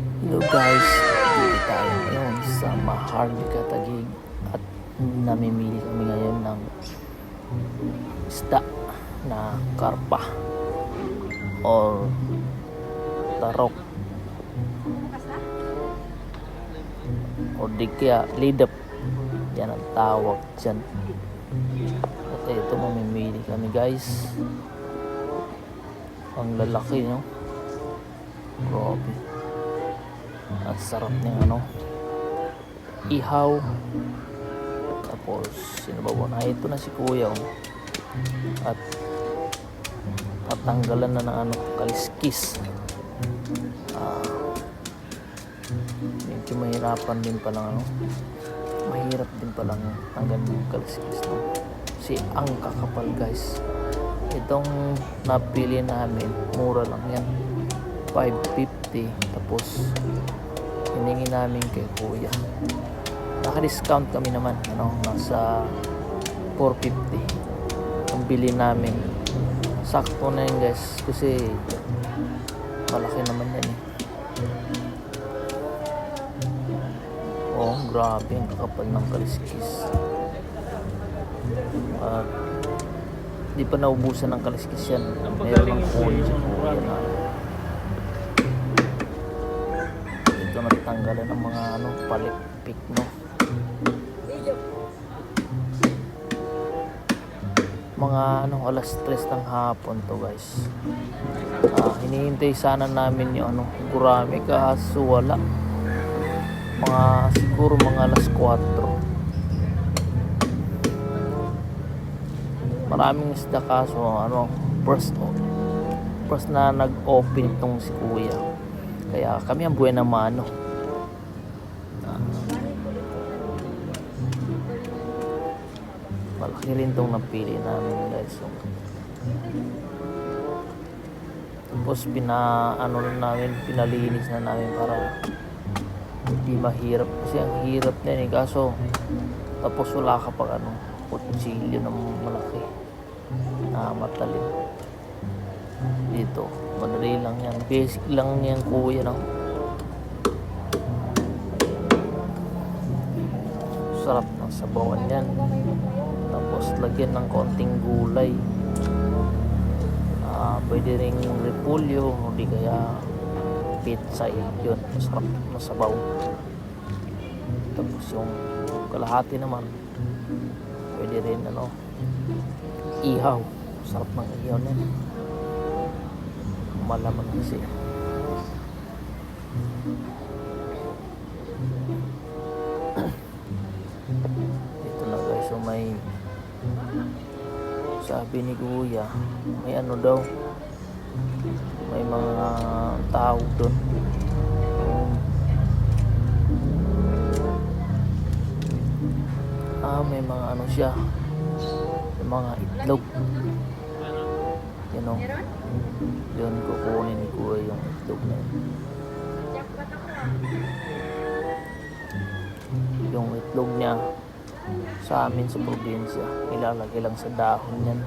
Hello guys, dito tayo ngayon sa Maharlika Taguig at namimili kami ngayon ng isda na karpa or tarok o di kaya lidap, yan ang tawag dyan. At ito, mamimili kami guys. Ang lalaki, no? Grabe. At sarap ng ihaw. Tapos sinabawan na ito na si kuya, oh. At tatanggalan na ng kaliskis. Medyo mahirapan din palang mahirap din palang tanggalin ng kaliskis, no? Kasi ang kakapal guys. Itong napili namin, mura lang yan, 550. Tapos hiningi namin kay kuya, naka-discount kami naman, nasa 450 ang bili namin. Sakto na yun guys, kasi malaki naman yan eh. Oh, grabe ang kakapal ng kaliskis. At di pa naubusan ng kaliskis yan. Meron ng kuya sa kuya na ito, natanggalan ng mga palipik, no? Mga alas 3 ng hapon to guys. Hinihintay sana namin yung gurami, kaso wala. Siguro mga alas 4. Maraming isda, kaso first na nag-open itong si kuya, kaya kami ang buhay na mano. Malaki rin itong napili namin guys, so. Tapos pinalinis na namin para hindi mahirap, kasi ang hirap na yun eh. Kaso tapos wala ka pag kutsilyo ng malaki na matalim. Dito madali lang yan, basic lang yan kuya, no? Sarap ng sabawan yan. Tapos lagyan ng konting gulay. Pwede ring repolyo o di kaya pizza, yun, masarap na sabaw. Tapos yung kalahati naman pwede rin ihaw. Sarap ng ihaw na yun, malaman kasi. Ito na guys, so may sabi ni kuya, may daw, may mga tao doon, may mga siya, may mga itlog, yun, kukunin ni kuya yung itlog na yun. Yung itlog niya sa amin sa probinsya, ilalagay lang sa dahon yan,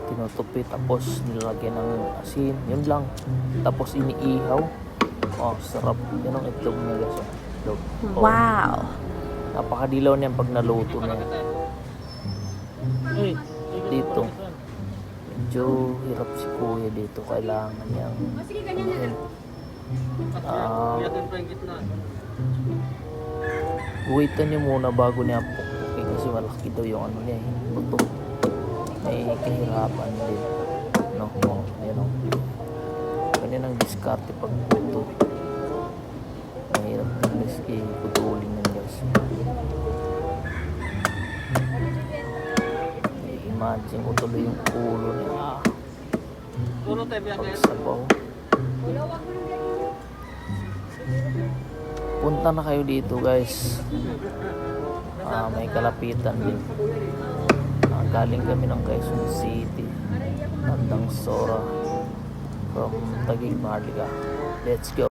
tinutupi, tapos nilalagyan ng asin, yun lang, tapos iniihaw. Sarap, yun ang itlog niya guys, itlog. Wow, napakadilaw niyan pag naluto na yan. Dito medyo hirap si kuya dito, kailangan niyang guhitan niyo muna bago niya pukpukin, kasi malaki daw yung niya eh, buto. May kahirapan din, no? Ganyan ang diskarte pag buto. Mahirap ng miski putulin ng guys. Imagine ko tuloy yung ulo niya, pagsabaw. Punta na kayo dito guys. May kalapitan din. Galing kami ng Quezon City, Tandang Sora, from Taguig, Maharlika. Let's go.